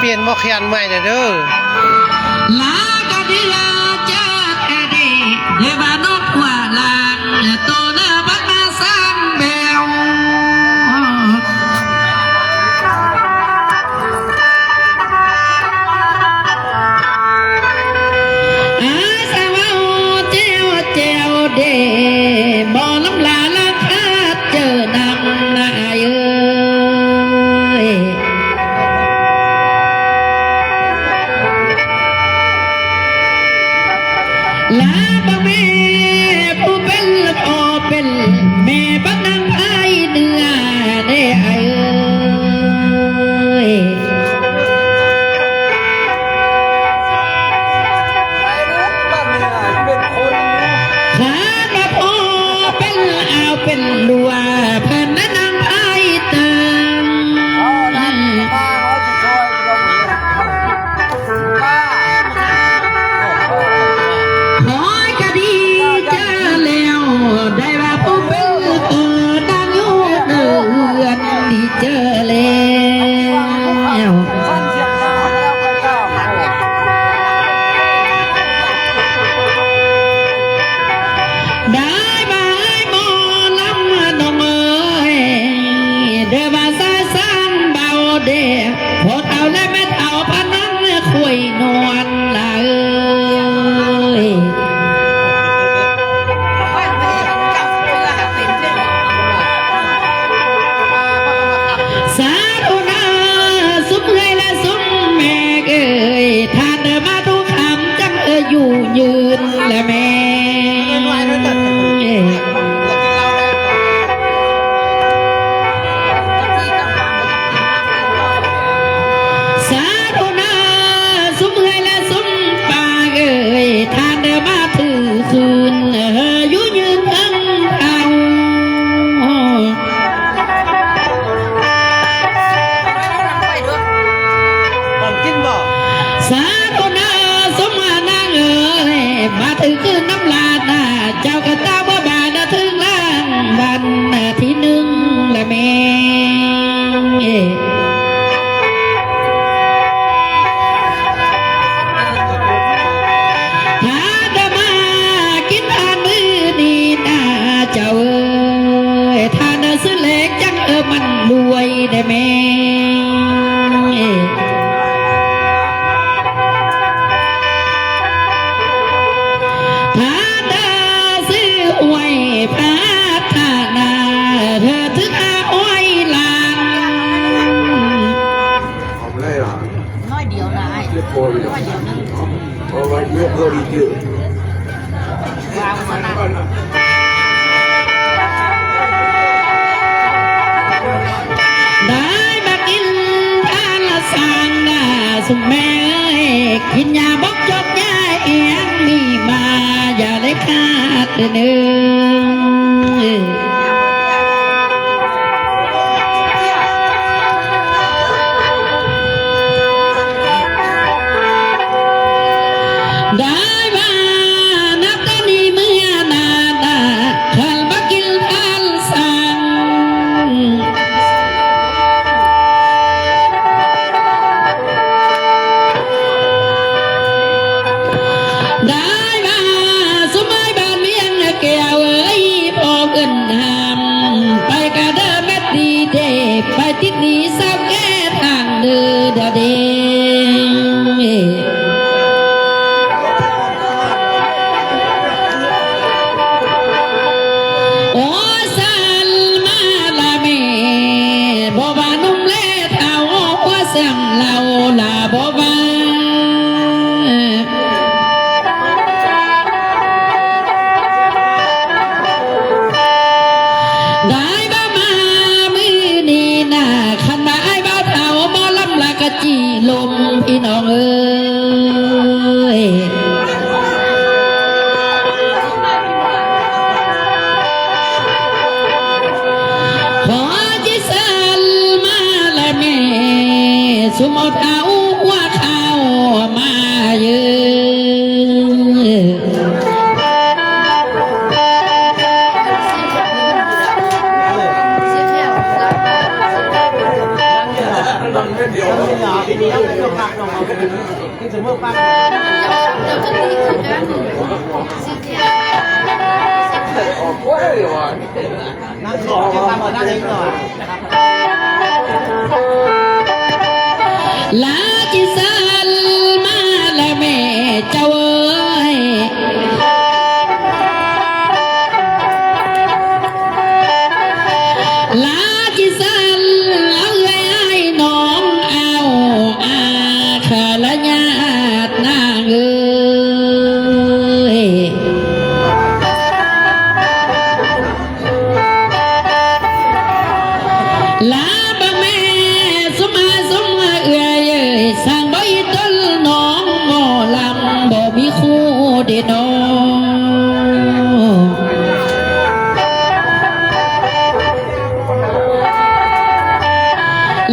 เปลี่ยนบ่ขยันใหม่เด้อลากะดิลาจักกะดิเฮบานกว่าลางโตเนบักนาซังเบลสาวเจ้าเจ้าเดบ่น้ำลาละคาดเจอนังนายลาบะแม่ผู้เป็นพ่อเป็นแม่บักนางไพ่เนื้อได้ขาดมาพ่อเป็นเอาเป็นลัวเพิ่นนางไพ่เติมได้ว่าผู้เป็นนางอยู่เดือนที่เจอแล้วได้มาให้หมอลำนมเด้อว่าสายสร้างเบาเด้พอเท่าและแม่เท่าพนันคุยนวลละสาธุนาสุขเลยและสุขแม่ท่านมาทุกคำจังอยู่ยืนและแม่สาธุนาสุขเลยและสุขป่าท่านมาถือคืนอยู่ยืนทั้งเอาสาธุนาสมานางมาถึงคืนน้ำลาดเจ้ากระตาบ่บาดถึงล้านวันที่หนึ่งละแม่ถ้าได้มากินทานมือดีนาเจ้าท่านซื้อเล็กจังมันรวยได้แม่ถ้าได้ซื้อหวยพัฒนาเธอถึงหวยลานน้อยเดียวนะน้อยเดียวนึงเพราะว่าเยอะก็ดีเยอะวางมานะได้มากินทานละสางนาสุแม่กินยาบอกจบยาเอียงมีมาอย่าได้ขาดเนื้อได้ว่านับแต่นี้เมื่อนาดาขันบักกินทานสังได้ว่าสมัยบ้านเมียงแก้วพอเกินหำไปกระเดิมแม่ดีเดไปติดนี้เศร้าแก่ทางเดือเดโอ้สันมาละเมบ่บานุ่มเล่เท่าหัวเสียงเราลาบ่บาได้บ้ามามือนี้นะขันมาไอ้บ้าเท่าบ่ลำละกะจีลมพี่น้องเอ้ยขอจิสันมาละแม่สุมดเอาหัวข้าวมาเยอะ ลาจิสันมาแล้วแม่เจ้าเอ้ยลาจิสันเอาเอ้ยไอ้น้องเอาอาขะละญาตินางเอ้ยลาบะแม่สมาเอื้อยเอ้ยสั่งบ่อีต้นน้องหมอลำบ่มีคู่เด้น้อง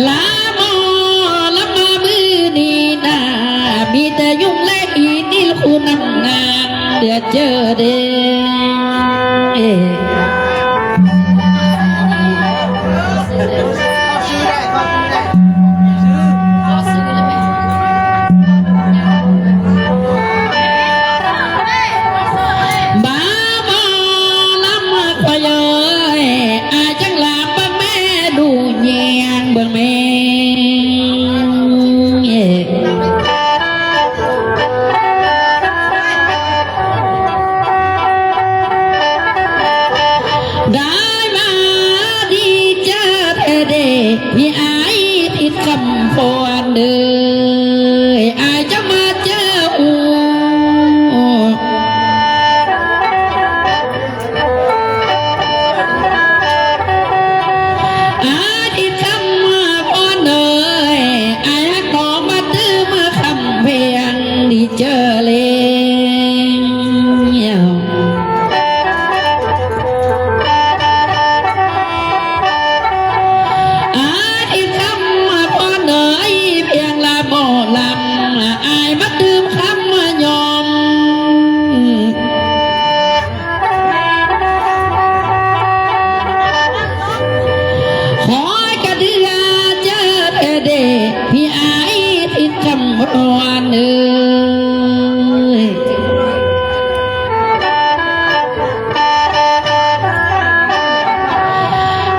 ลาหมอลำมามือนี้นามีแต่ยุ่งและอีนี่คู่นำนางเดือดเจอเด้บ้าบอลำมาคอยเอ้ยอาจังลาบแม่ดูแยงเบิ่งแม่ได้มาดีเจอเธอเด้พี่อายติดคำพรเด้ออายจะมาเจออูอาทิตย์คำมาพรเอ้ยอายฮักน้องมาตื้อมาคำเพียงดีเจอเลยอาทิตย์คำมาพรเอ้ยเพียงละบ่ลำอายมาตื้อคำมายอมขอกระเดือเจอเธอเด้พี่อายทิดคำพรเอ้ย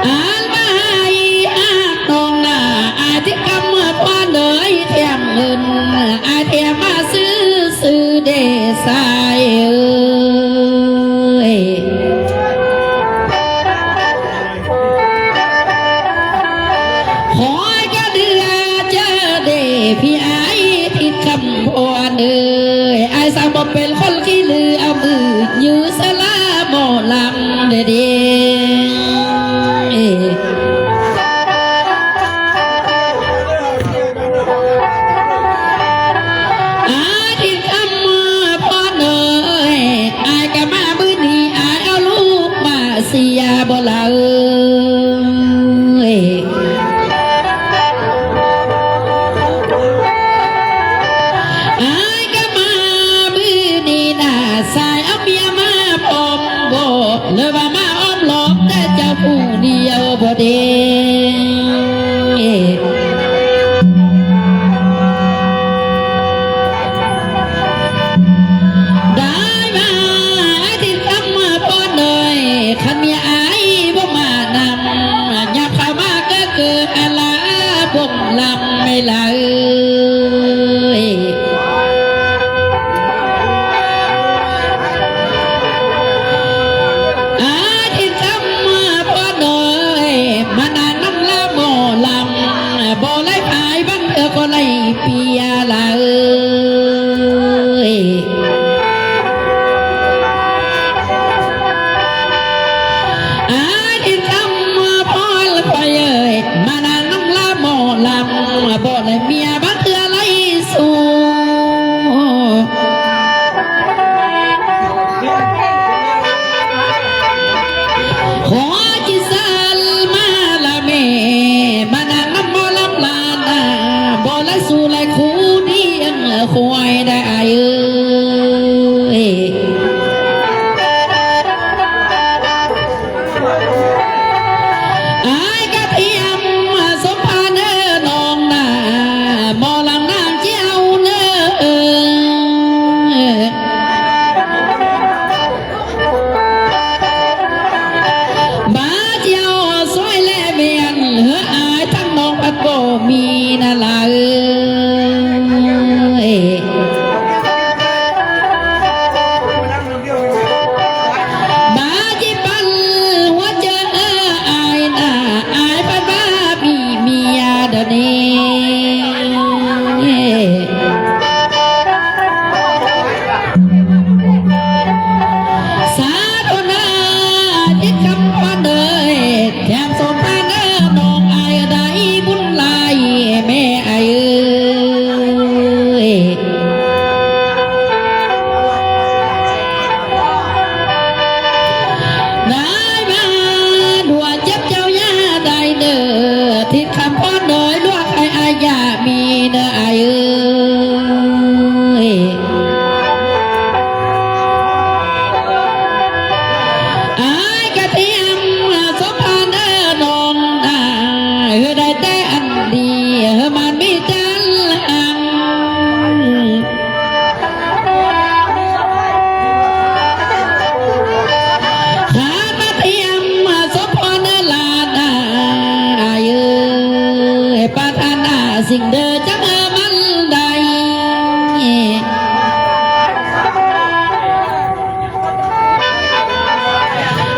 อ่านมาให้อาตองหน้าอาทิตย์คำพรเอ้ยเทียมเงินอาเทียมมาซื้อเดสายเอ้ยขอกระเดือเจอเด้พี่อายทิดคำพรเอ้ยอายสาวบ่เป็นคนขี้ลือเอามือยื้อสลาหมอลำเด้เด้อาทิตย์คำมาพรเอ้ยอายก็มามื้อนี้อายเอาลูกมาเสียบ่ละเอ้ยอายก็มามื้อนี้น่ะสายเอาเมียมาพร้อมบ่หรือว่ามาอ้อมล้อมแต่เจ้าผู้เดียวบ่เด้ได้มาอาทิตย์คำมาพรเอ้ยคันเมียอายบ่มานำยับเข้ามาก็เกิดอะไรบ่มลำไม่ละเอ้ยอาทิตย์คำมาพรเอ้ยมานานน้ำละบ่ลำบ่ไล่พายบังเธอก็ไล่เปียละเอ้ยอาทิตย์คำมาพรคอยเอ้ยมานานน้ำละบ่ลำบ่ไล่เมียบังเธอไล่สู่ขอจิสันมาละแม่มานานน้ำบ่ลำลานาบ่ไล่สู่ไล่คู่เดียงควายได้เอ้ยอายกระเทียมสมพานเด้อน้องนา โดยลวกไอ้อายามีเด้อไอ้เอ้ยไอ้กระเทียมสมพานเด้อนองได้แต่อันดีมันมีจันหังขามาเทียมสมพรลาดาเอ้ยปาทานาสิ่งเดิจังมันใด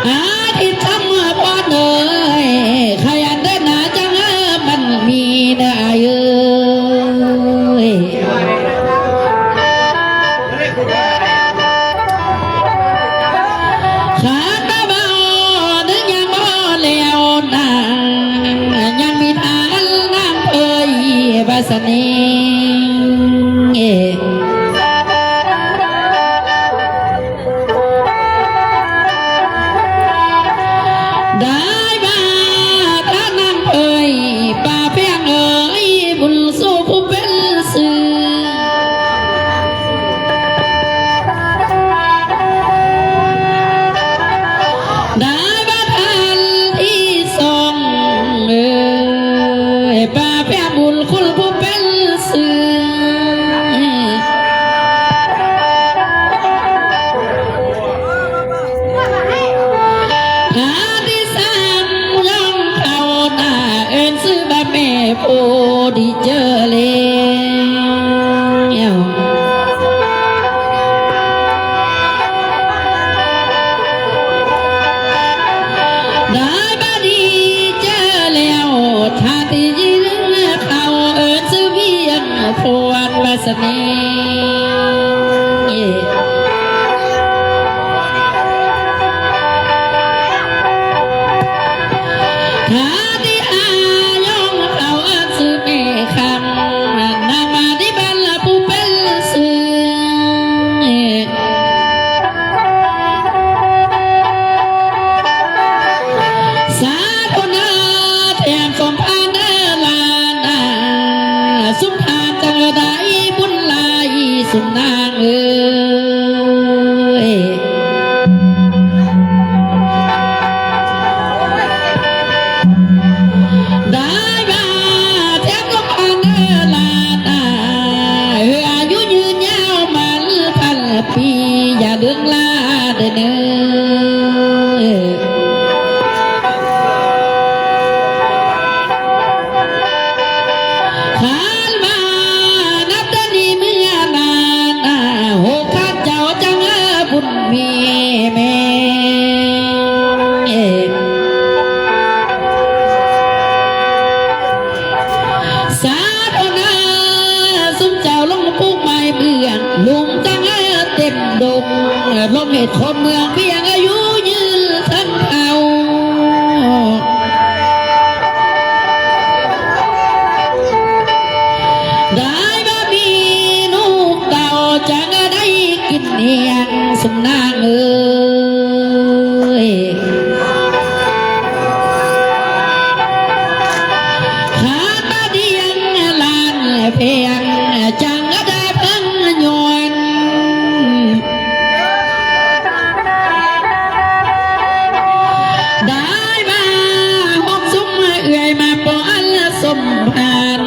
อาทิตย์ทำพอเนยขยันเดินหน้าจังมันมีได้เอ้ยขาตาเบาดึงยังบ่แล้วนะยังมีทานน้ำเอ่ยบาสนีได้บ้าถ้าน้ำเอ่ยป่าเพียงเอ่ยบุญสู้ผู้เป็นสื่อได้บ้าทันที่ทรงเอ่ยป่าเพียงบุญคุณผู้เป็นสื่อหาที่สามย่องเขาหน้าเอินซื้อบะแม่โพดีเจอแล้วได้บะดีเจอแล้วถ้าที่ยืนเขาเอินซื้อเวียงพวนบาสนีถ้าที่อายองเขาเอิ้นซื้อแม่คำนางมาที่บ้านละผู้เป็นสื่อสาธุเนอแถมสมพานเดอลานาสุมทานจังได้บุญหลายสุมนางเอ้ยได้บ้าแถมสมพานเดอลานาอายุยืนยาวมันพันปีอย่าเดืองลาเด้อเนอขานมานับแต่นี้เมื่อนานโหข้าเจ้าจังบุญมีแม่สาธุนะสุมเจ้าลงปลูกไม้เบื้องลุงจังเต็มดงลมเหตุคนเมืองเพียงอายุยืนทั้งเขาได้บ่มีลูกเต่าจังได้กินเนียงสมนางเอ้ยขาตาเดียงลานเพียงจังได้เพิ่งยนได้มาหกซุ้มเอื่อยมาปอนสมพาน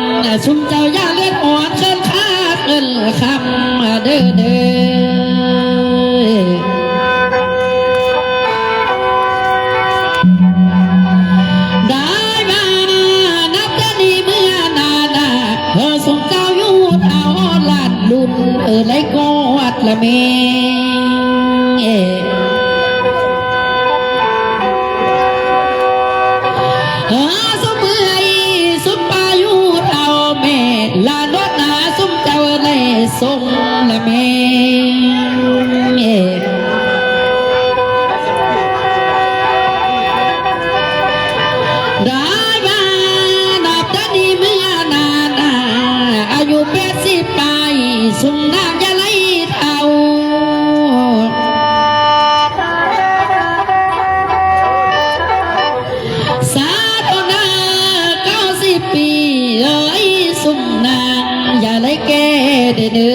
สุ่มเจ้าอย่าเล่นอ่อนเกินคาดเกินคำเด้อเด้อได้มานับแต่นี้เมื่อนานสุ่มเจ้าอยู่เท่าลานลุนเลยกอดละเมสมเมื่อยสมปายุเท่าแม่ลานรถนาสมเจ้าเลยทรงละแม่ได้มานับแต่นี้เมื่อนานอายุ80 ปีสุนนางยะไลเท่า เด้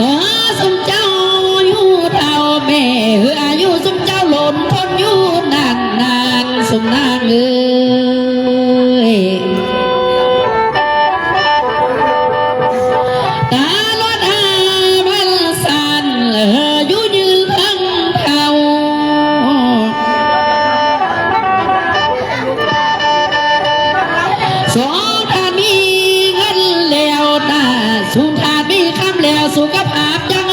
อสมเจ้าอยู่เท่าแม่อายุสมเจ้าหล่นทนอยู่นานนานสมนางตาลอดหาบันสันอยู่ยืนทั้งเท่าสองทานมีเงินแล้วนะสุนทานมีคำแล้วสุขภาพยัง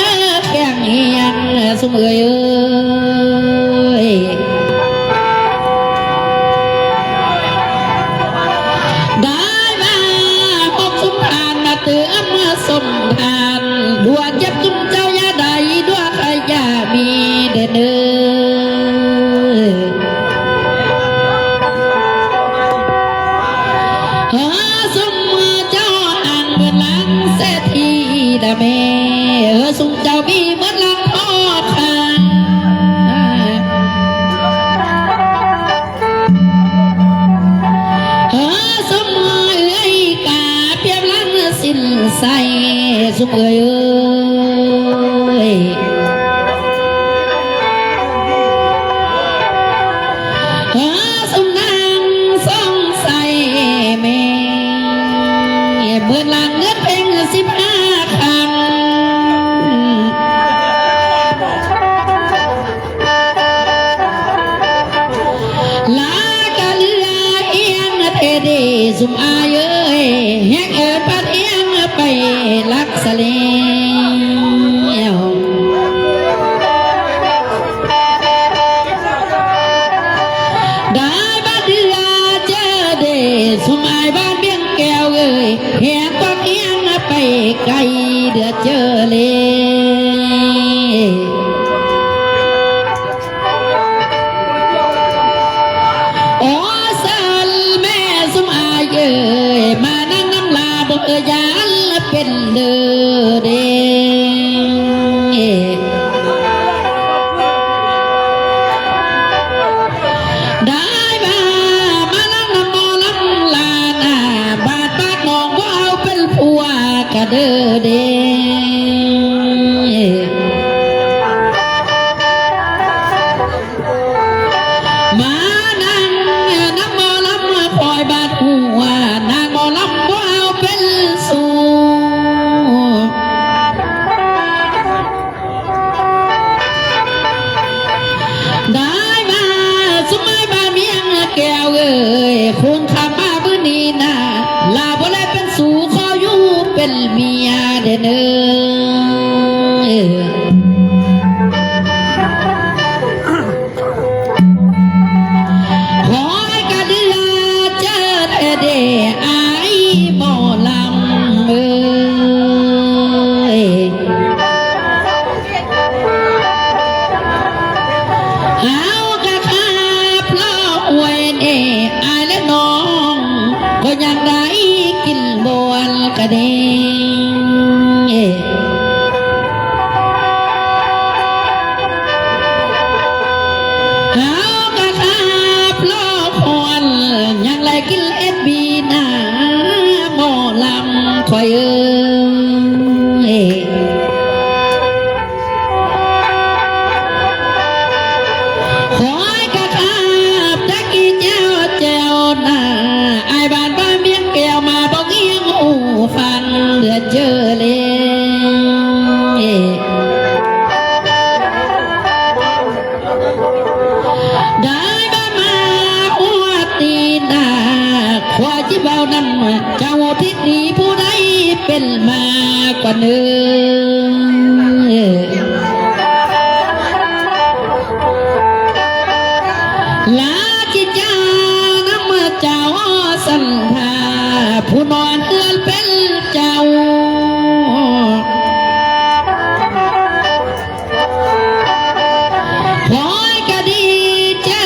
แข็งเฮียงสมได้มาพบสุนทานมาเตือนมาสมทานดวงเจ็บจุนเจ้ายาใดดวงใครยามีเด่นสมเจ้าห่างเมื่อหลังเศรษฐีดาเมสุนเจ้ามีเมื่อหลังพ่อข้าสมเอ้ยกาเปียบหลังสิ้นใสสมเอ้ยสมนางสองใสแม่เมื่อหลังเงินเพ่ง15 ครั้งลากะเลือเอียงเทเดสุมอายเอ้ยแหกปัดเอียงไปลักสะเลวได้บ้านเดือเจอเดสุมอายบ้านเบี้ยงแก้วเอ้ยแหกปัดเอียงไปไกลเดือเจอเลยโอ้สันแม่สมอายเอ้ยมานั่งน้ำลาบ่ยานเป็นเด้อเด้ได้มานั่งน้ำมอลำลาหน้าบาดปากน้องว่าเอาเป็นผัวกะเด้อเด้มานั่งน้ำมอลำคอยบาดหัวนางมอลำว่าเอาเป็นสูได้มาสมัยบ้านเมียงแก้วเอ้ยคุณทำมาบื้อนี้นะลาบ่ได้เป็นสู่ขออยู่เป็นเมียเด้อเด้อขอให้กะเดือเจอเด้อายหมอลำเอ้ยเอากะคาเพลาอวยเด้อายและน้องก็ยังได้กินบวนกะเด้เอากะคาเพลาพรยังไรกินSBหน้าหมอลำคอยเอ้ยขอให้กะคาบตะกี้เจ้าเจ้าหน้าไอ้บ้านบ้านเมียงแก้วมาบอกเอียงหูฟังเดือดเจอเลยได้บ้านมาหัวตีหน้าควาจิเบานั้นเจ้าทิศนี้ผู้ใดเป็นมากว่าเนื้อลาจิจาน้ำเจ้าสันทาผู้นอนเอื้อนเป็นเจ้าขอยกะดีเจอ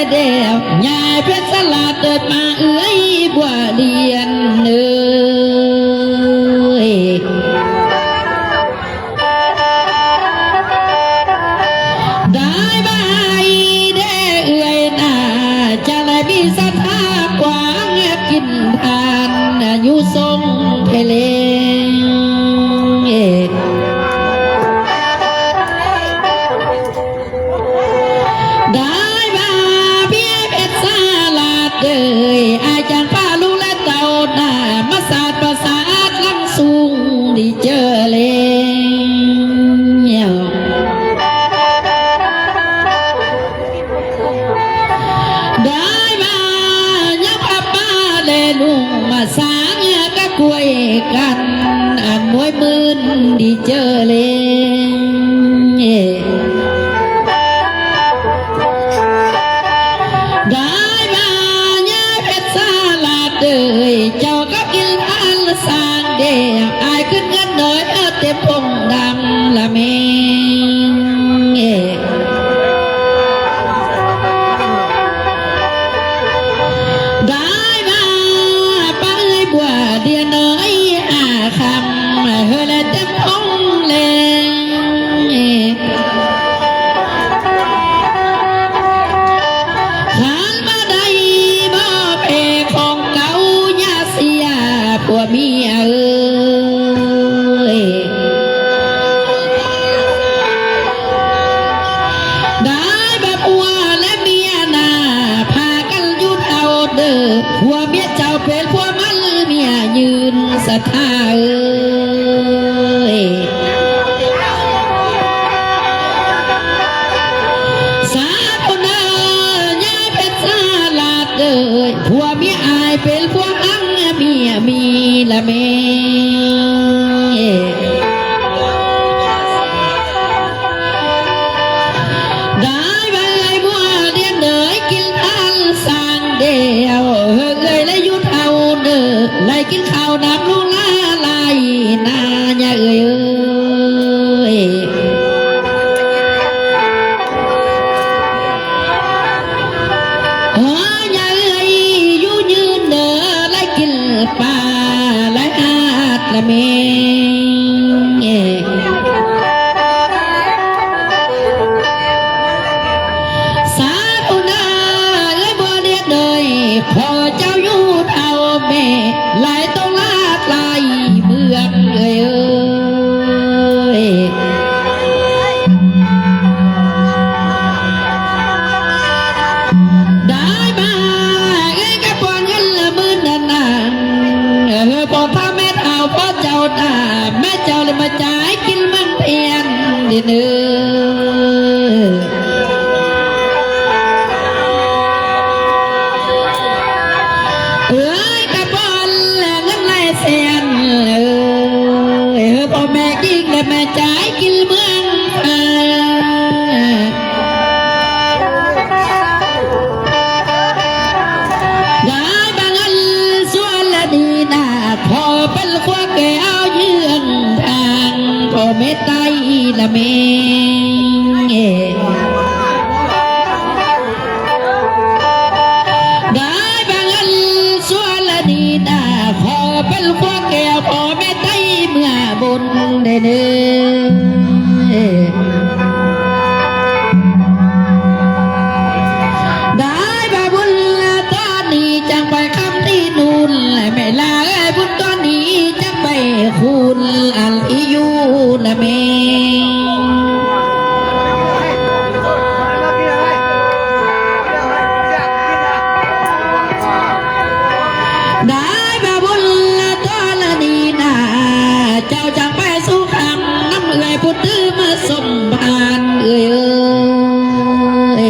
เดียวยายเพชรสลัดเดินมาเอื้อยบัวเดียนเนื้อได้บายเด้อเอื้อยหน้าจะได้มีศรัทธา ศรัทธาเอ้ยสาธุนะยาเป็นสาลาดเอ้ยผัวเมียอายเป็นพวกอังเมียมีละเมได้ใบบัวเดียนเดยกินทานสร้างเดียวเฮ้ยและยุดเอาเด้อไล่กินข้าวดำลูลาลายนาญาเอ้ยญาเอ้ยอยู่ยืนเด้อไล่กินปลาไล่อาดละเมพอเจ้าอยู่เท่าแม่ไหลต้องลาดไหลเมืองเอ้ยได้มาเอ้ยกระปอนเงินละหมื่นนานพอถ้าแม่เท่าพอเจ้าตาแม่เจ้าเลยมาจ่ายกินมันเพียนดิเนื้อเอ้ยกระบอลเงินไหลเสียนพ่อแม่กินและแม่จ่ายกินเมืองได้บางอันส่วนละดีนาพอเป็นขวาแก้วเยือนทางพ่อแม่ไตละเมขอเป็นขวาแก้วพ่อแม่ไตเมื่อบนได้เนื้อได้บาบุญตอนนี้จังไปคำที่นูนแม่ลาบุญตอนนี้จังไปคุณอัลอิยูละเมได้บาบุญละตอละนีนาเจ้าจังไปสู่คำน้ำเอ่ยพุทธมาสมบานเอ่ย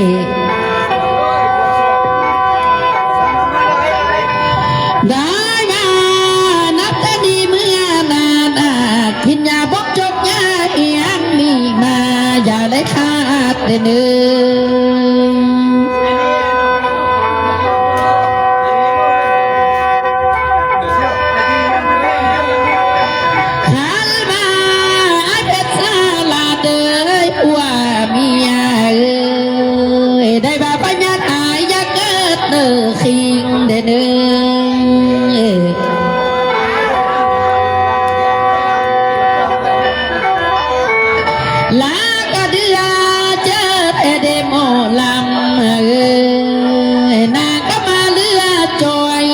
ได้มานับแต่ดีเมื่อนานกินยาบกจกยาเอียงมีมาอย่าได้ขาดเนื้อได้บาปัญญาอายยาเกิดเนื้อคิงเด้อเนื้อลากระเดือเจอเดโมลำนางก็มาเลือจอย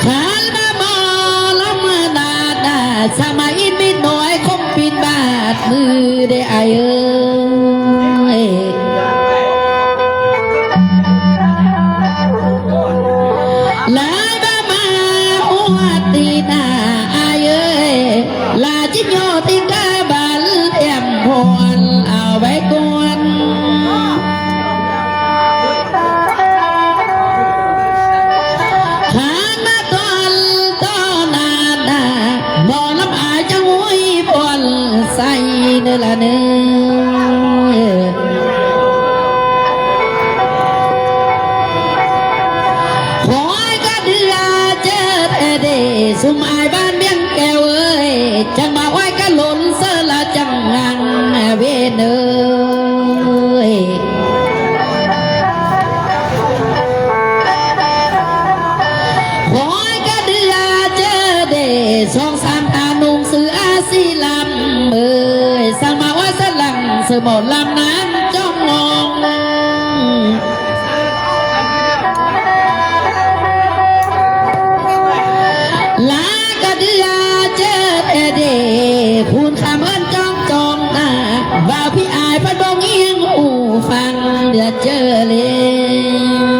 ขันมาบอลำดาสมัยมิดน้อยคงปิดบาดมือได้ไอเอ้ยลาบามาหัวตีนาไอเอ้ยลาจิโยติกาบัลเอ็มพรเอาไว้ก่อนขันมาตอนนาบ่น้ำอายจังหุยพรใส่เนื้อละเนื้อขอยกระเดือเจอเดสุมอายบ้านเมียงแก้วเอ้ยจังมาไว้กะหล่นเสละจังงังเวเนยขอยกระเดือเจอเดสองสามตานุ่งซื้ออาซีลำเอ้ยสั่งมาว่าสลังเสือหมดลำน้ำจ้องมองลากระเดือเจอเดคูณคำเอิ้นจ้องจองตาว่าพี่อายพัดบงเอียงหูฟังเดือดเจอเลย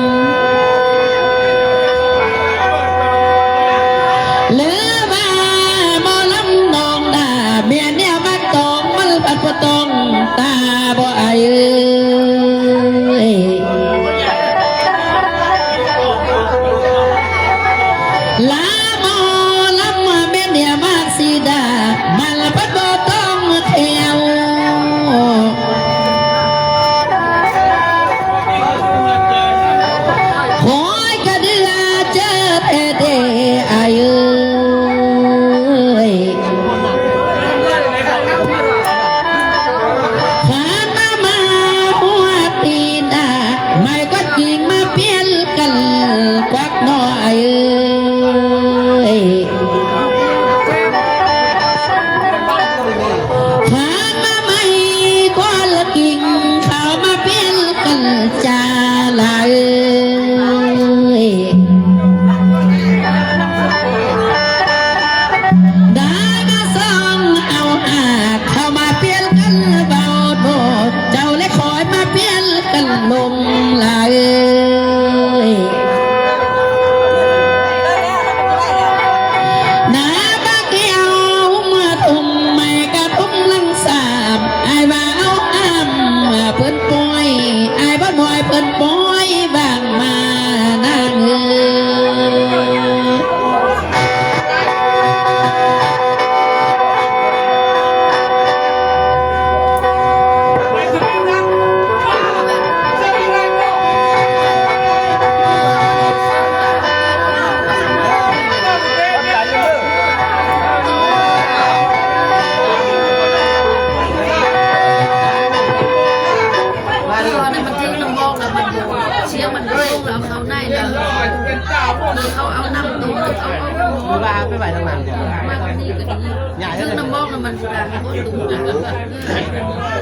มันสุดามีคนดู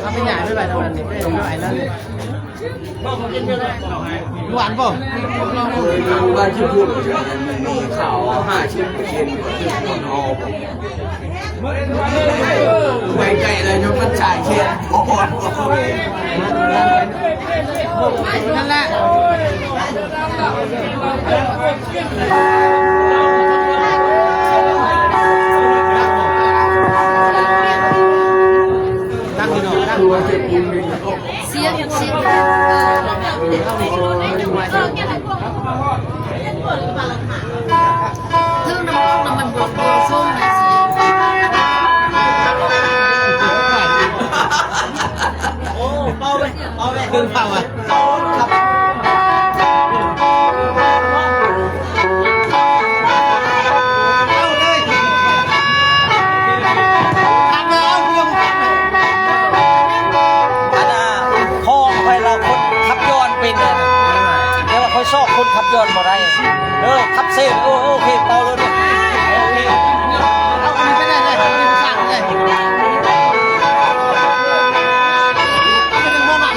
เขาไม่ใหญ่ไม่ไหวทำอะไรไม่ไหวแล้วหวานป่ะ บ้านที่พูดมีข่าว50%คนออกไว้ใจอะไรนะมันจ่ายเช่นโอ้โห นั่นแหละนั่งอยู่หน่อยนั่งเสียงเสียงthương năm con là mình buồn buồn xuông này thương phòng àชอบคนขับยนต์บ่ได้ขับเซ่โอเคเป่าเลยโอเคเอาอันนี้ไม่ได้เลยอันนี้ไม่สั่งเลยเอาไปถึงห้องอ่ะ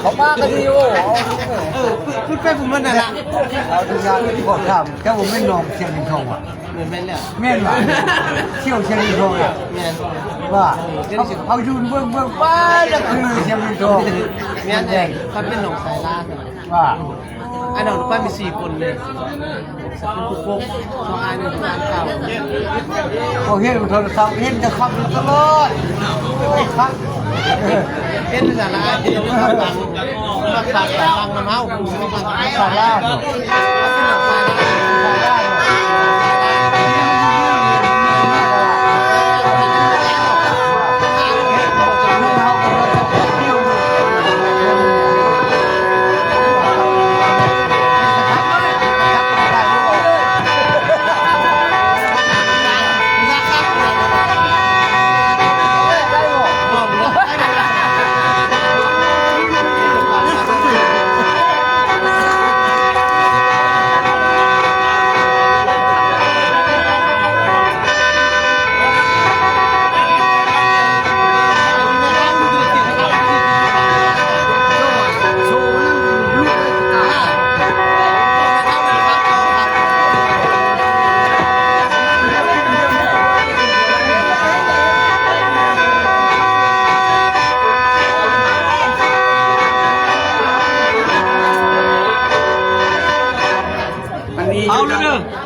เขามากันดีโอ้พูดไปผมมันน่ะละเราดูงานก่อนทำแค่ผมไม่นองเชียงริงทองอ่ะ เหมือนเป็นเลย แม่นว่าเที่ยวเชียงริงทองอ่ะ เมียน ว่าเขายืนเบื้องป้าแล้วคือเชียงริงทอง เมียนเองเขาเป็นหนองสายล่า ว่า ไอ้หนองป้ามี4 คนเลยสักเป็นพวกช่อง1ประมาณเก่า พอเห็นโทรศัพท์เห็นจะขับตลอดครับ เป็นสาระที่เราทำมาปากบางน้ำเมาสาระ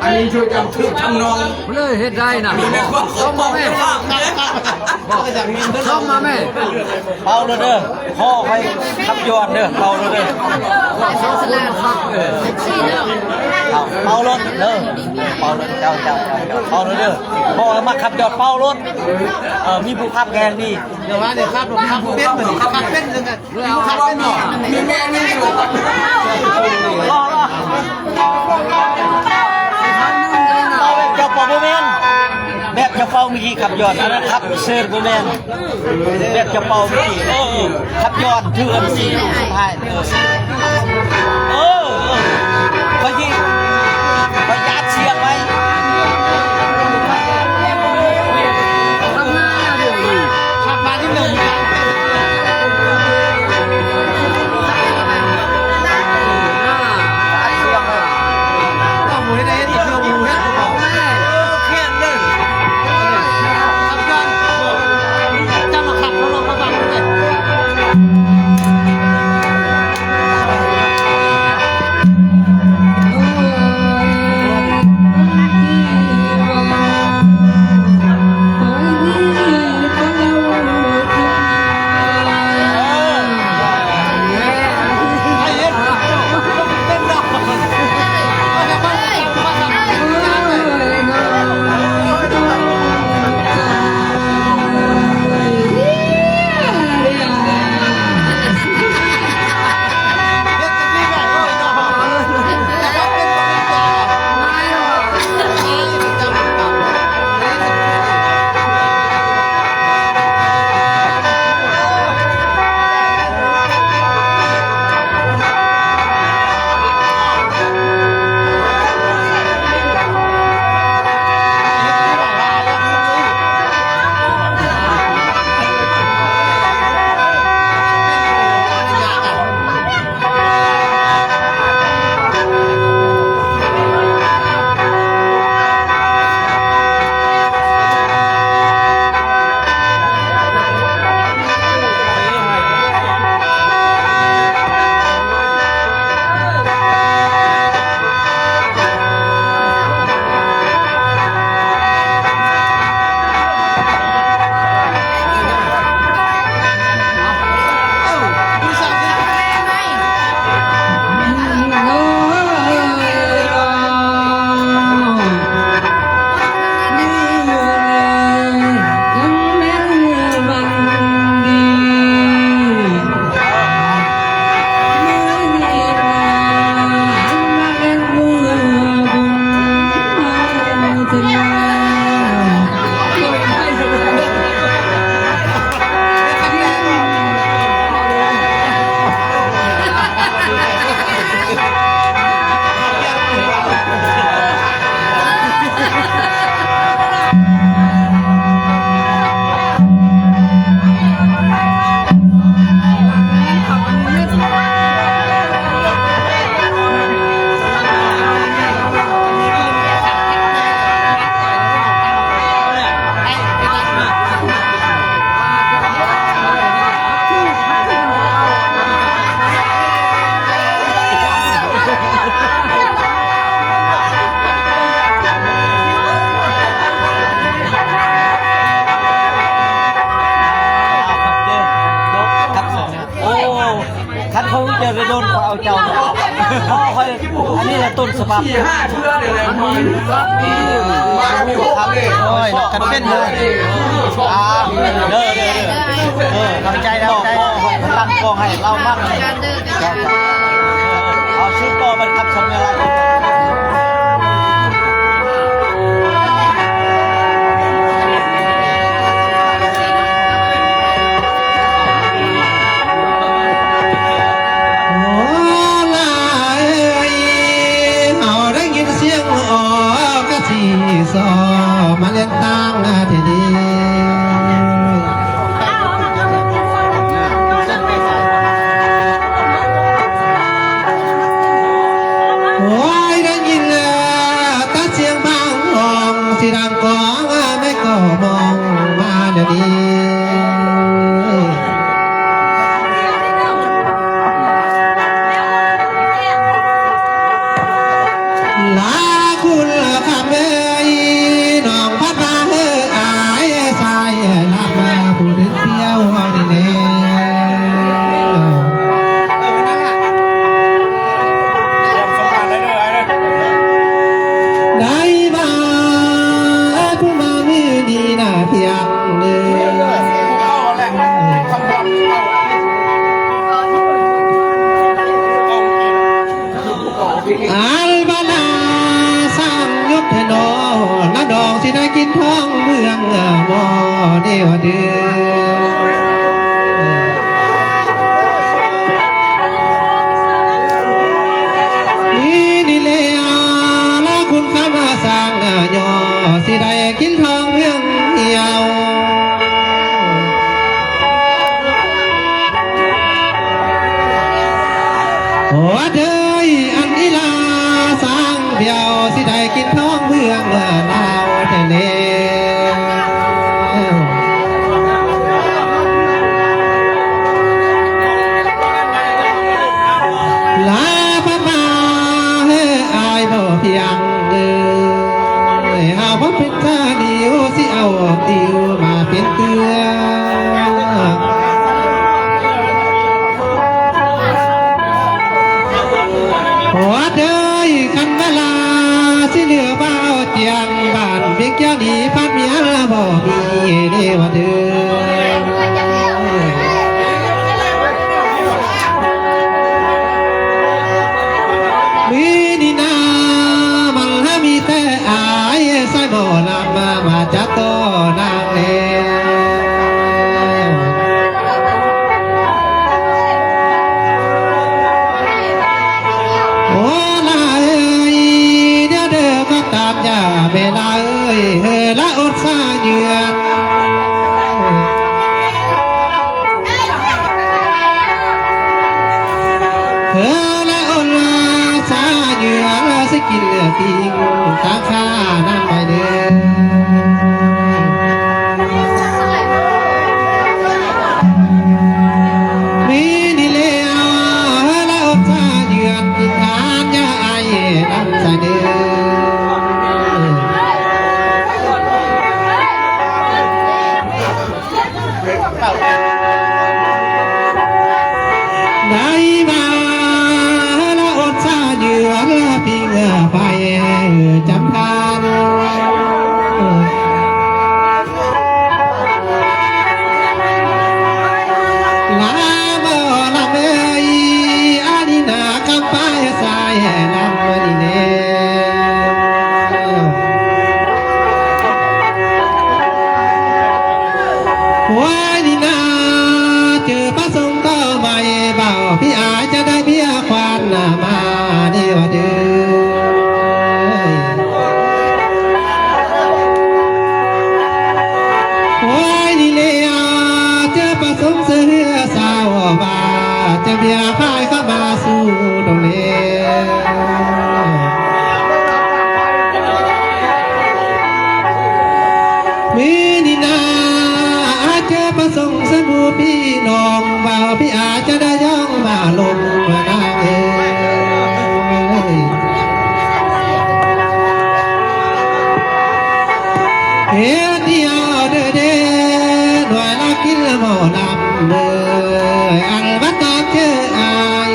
อันนี้ช่วยจำทึกทำนอง เลยเห็นได้นะ มีแม่ว่าเขาบอกแม่ว่า เข้ามาแม่ เป่าเลยพ่อไปขับยนต์เป่าเลยเป่ารถเป่ารถเจ้าเป่าเลยพ่อมาขับยนต์เป่ารถมีผู้ขับแกงดี เดี๋ยวว่าเดี๋ยวขับเป็นเหมือนขับเป็นเลยกันขับเป็นหรอ มีแม่นี่อยู่ เอาแบบเจ้าเป่าโบแมนแบบเจ้าเป่ามีกี่ขับยนต์อันนั้นขับเซิร์ฟโบแมนแบบเจ้าเป่ามีกี่ขับยนต์ถืออันสี่สุดท้ายเขายิงเขายัดเชียงไว้ขับมาที่1ต้องหมุนให้ได้ที่เราหมุนให้บอกแม่เครียดเลยขับย้อนจะมาขับแล้วลงมาบังเลย เขาจะไปโดนเขาเอาเจ้าพ่อคอยอันนี้แหละต้นฉบับ 4-5เทื่อเดี๋ยวเลยมามี6เลย โอ้ยกันเป็นเลยเด้อทำใจตั้งกองให้เรามั่งเอาชื่อต่อมันครับทำอะไรสอมาเล่นตั้งทีดีโอ้ยได้ยินตาเสียงบางมองสิดังกองไม่ก็มองมาเดี๋ยวนี้ลาคุณคำเอ้ยน้องพัดมาเฮ้อายสายลามาผู้เดินเที่ยวเอาดีเน่ได้มาผู้มามือดีน่าเพียงเลยอัลบานาสร้างยศให้น้องละดองสิได้กินท้องเมืองมอเดียวเดือนี่เลยละคุณข้ามาสร้างยอสิได้กินท้องเมืองเดียวโอ้เด้ยอันนี้ลาสร้างเดียวสิได้กินท้องเมืองลาวแต่เล่ลาพมาเฮ้อายบ่เพียงเลยหาว่าเป็นตาเดียวสิเอาเดียวมาเป็นเตือหัวเด้ยคันเวลาสิเหลือเบาเจียงบ้านเพียงแค่นี้พัดเมียละบ่มีเด้อว่าเด้อมีนี่นามันให้มีแต่อายใส่บ่ลำมาจับตัวนางเล่โอ้ลาเอ้ยเดี๋ยวเด้อก็ตามอย่าเวลาเอ้ยเฮละอดสาเยือนเฮละอดสาเยือนสิกินเหลือทิ้งตาข้านั่นไปเด้อมีนี่แล้วละอดสาเยือนกินทานอย่าอายนั่นใส่เด้ได้มาละอดสาเยือนพิงไปจำทานลาบ่ลำเอ้ยอาดินากำไปสายลำดีเน่ว่าดีนาเจอพระสงฆ์ต่อใหม่เบาพี่อาจจะได้เบี้ยควันมาเดียวเด้อว่าดีเลยเจอพระสงฆ์เสือสาวบาจะเบี้ยพายเข้ามาสู่ตรงนี้มีนี่นาเจอประสงค์สบูพี่น้องเบาพี่อาจจะได้ย่องมาลงมาได้เฮ็ดเดียวเด้อเด้หน่วยละกินละหมอลำเลยอันบัดตอบเจออาย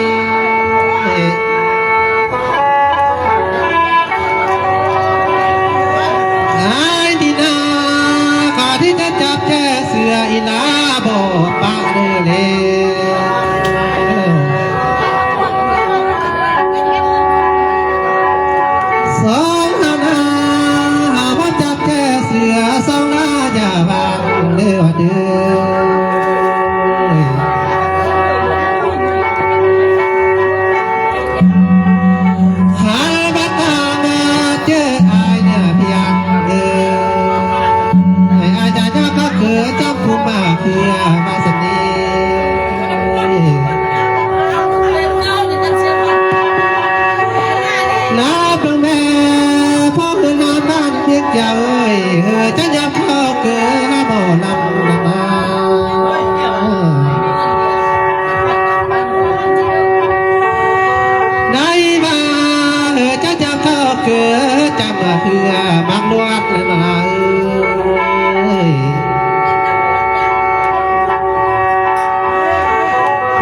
บ้าเด้อเลยสองหน้าหาว่าจับแก่เสือสองหน้าอย่าบางเด้อเด้อหาบัดมาเจออายเนี่ยเพียงเด้อให้อายจะก็เกิดจับคุมมาเพื่อมาสนิทน้าเพิ่งแม่พ่อคือน้าบ้านเพียงเจ้าเอ้ยจะยับเข้าเกิดน้าบ่ลำนาได้มาจะยับเข้าเกิดจำเพื่อมักลวดเลยมาเอ้ย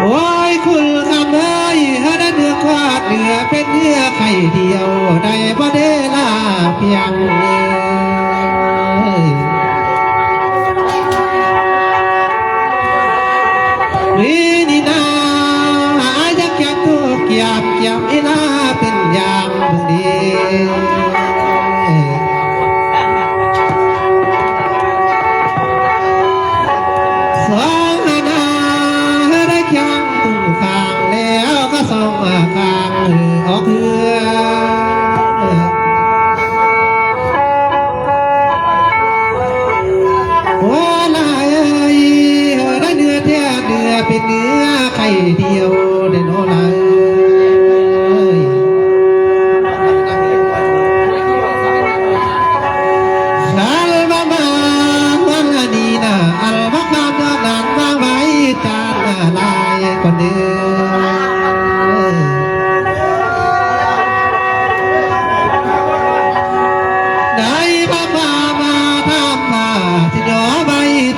โอ้ยคุณคำเอ้ยถ้าได้เนื้อควาดเนื้อเป็นเนื้อไข่เดียวได้บ่ได้ลาเพียงเลยวินีนาอายักยักทุกหยาบหยาบอีลาเป็นยามบุดีสองนาได้แข่งตุ้งข้างแล้วก็ส่องข้างออกเรือว่าลายเอ้ยได้เนื้อเทียเนื้อเป็นเนื้อไข่เดียวได้โนลายอัลบามาวันนี้นะอัลบาคามนานมาไว้จานลายคนเดิมได้บามาทำมาที่ดอใบ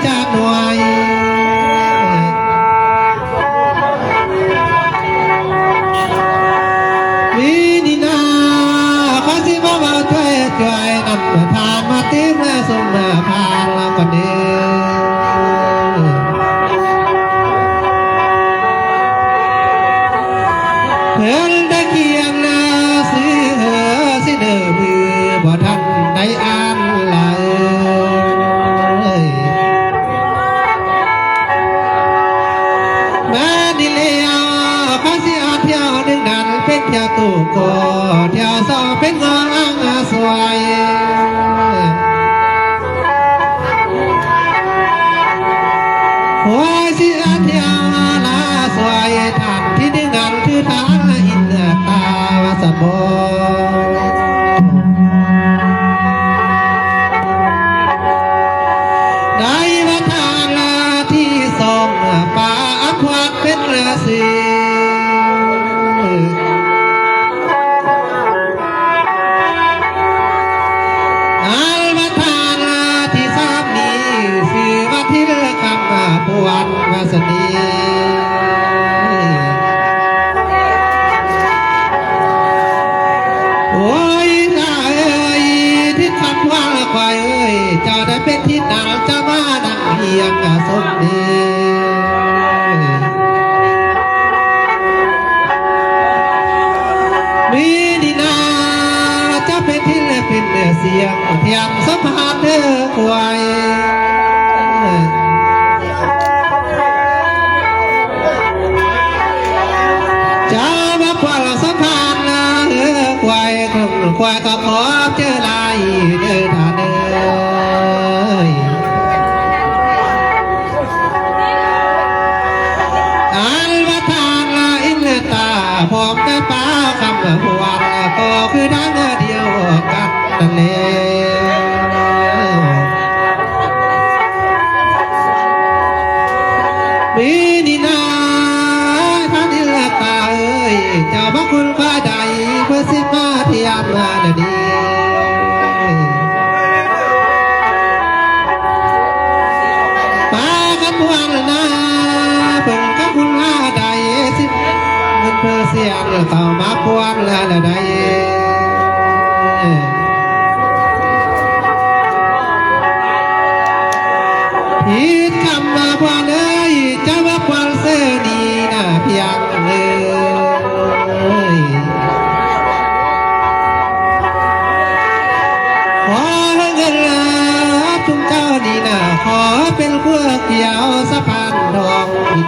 จานหน่วยวินีนาข้าสิมาช่วยนำทานมาเต็มและสมมาพานละคนเดิมเพิ่นได้เขียนซื้อสิเดิมมือบ่ทันได้อ่านเลยมาดิเลียวข้าสิอาเที่ยวดึงดันเป็นเที่ยวตู่ก่อเที่ยวสอบเป็นงางสวยหัวสิอาเที่ยวลาสวยทานที่ดึงดันคือทางอินตาวาสบได้มาทานที่สองป่าอัควักเป็นราศีอัลมาทานที่สามนี้สื่อว่าที่เลือกคำปวนวาสนีโอ้ยตาเอ้ยที่คำว่าควายเอ้ยเจ้าได้เป็นที่นางจะมาดังเพียงสมดีมีดีนาจะเป็นที่เป็นเสียงเทียมสัมผัสเด้อควายจะมาควายสัมผัสควายควายก็ขอเจอลายเด้อท่าเด้ออัลวาทานอินตาพร้อมได้ป้าคำหัวก็คือดังเดียวกันนั่นเองมีนีนาท่านอินตาเอ้ยเจ้าพระคุณฟ้าใดเพื่อสิมาเทียมมาดีป้าคำวันนาเพิ่งคำคุณว่าใดสิเงินเพื่อเสียงเข้ามาพวนละใดผิดคำมาพวนเอ้ย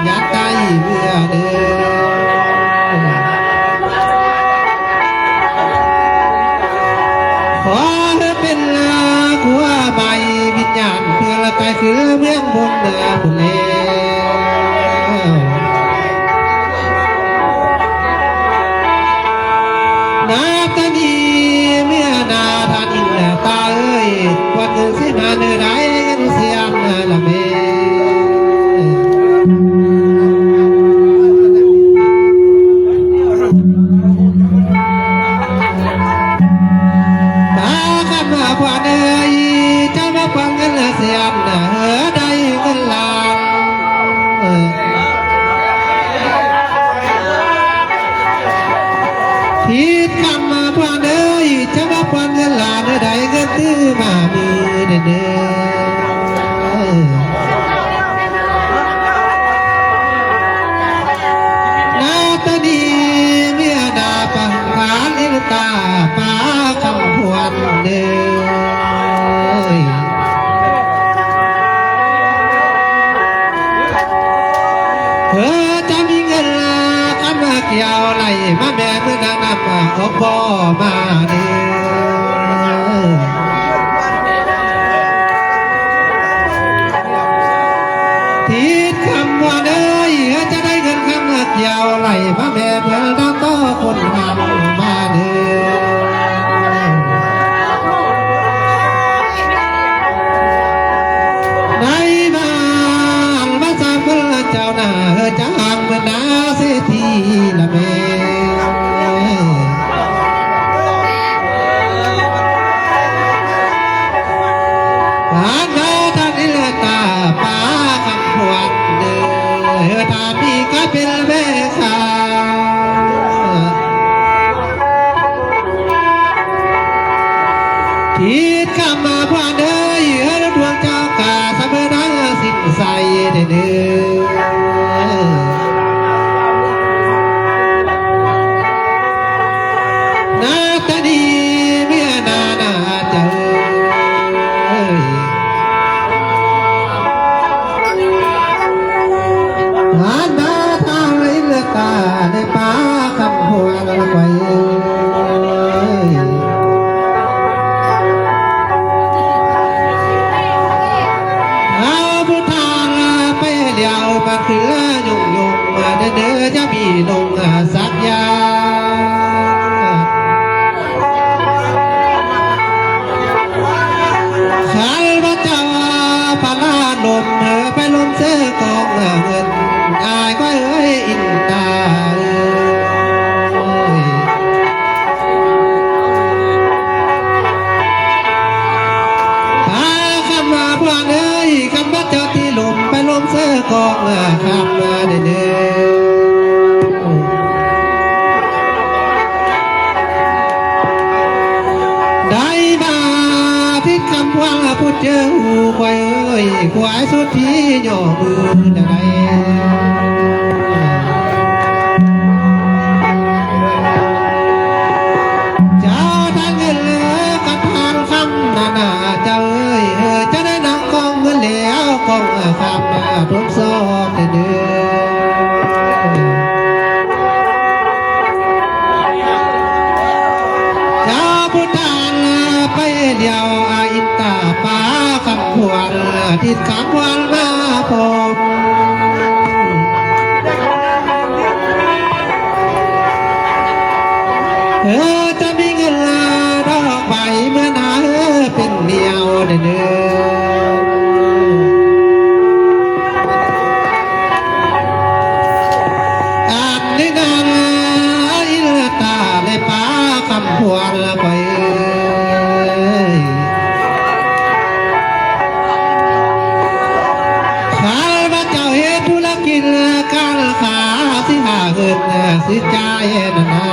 อยากได้เมื่อเดินขอเป็นขัวใบวิญญาณเพื่อละกายคือเมืองบนเดือบุญเลนาตานีเมื่อนาทานอิงตาเอ้ยวันหนึ่งสิมาเนื้อได้เงินเสียมละเมตาคำว่าควานเอ้ยจะมาควานเงินเสียมได้เงินล้านคิดคำมาพานเอ้ยจะมาพานเงินล้านได้เงินตื้อมามีเด้อนาตาดีเมียดาปังผานอินตาป้าคำพวนเด้อเธอจะมีเงินคำมาเกี่ยวไหลมาแม่เมื่อนางนำมาขอพ่อมาเด้อทิศคำว่าเด้ยจะได้เงินคำมาเกี่ยวไหลมาแม่เพื่อนน้ำต้อคนนำมาเด้อในบ้านบ้านสามคนเจ้าหน้าจ้างเมื่อนาเศรษฐีละแม่บ้านนาทานอิลตาป้าคำพวนเด้อทานพี่ก็เป็นแม่ข้าทิศคำมาพวนเด้อดวงเจ้ากาสะเบนังสิ้นใสเด้อนาตาดีเมียนานาเจ้าหาดาทางไรเลือกตาในป่าคำหัวละไว้เอาพุทธาไปเดียวปะเคือยุ่งยุ่งเด้อจะมีนงสักยาขันพระเจ้าพระลาดมไปลมเสื้อกองเงินอายก็เอ้ยอินตาพาคำมาพวงเอ้ยคำว่าเจ้าที่ลมไปลมเสื้อกองคำมาเด้อได้มาที่คำว่าพูดเจอหูควายเอ้ยควายสุดที่ย่อมือได้เจ้าท่านเงินเหลือกับทานคำนานาเจ้าเอ้ยจะได้นำกองเงินแล้วกองคำมาทดสอบเด้อเจ้าพุทธานไปเดียวอาอินตาป้าคำพวนที่คำวันมาพบจะมีเงินดอกใบเมื่อนาเป็นเดียวเด้ออ่านในงานอิลตาในป้าคำพวนไปข้าพเจ้าเฮ็ดธุรกิจการค้าสิหาเงินสิจ่ายนานา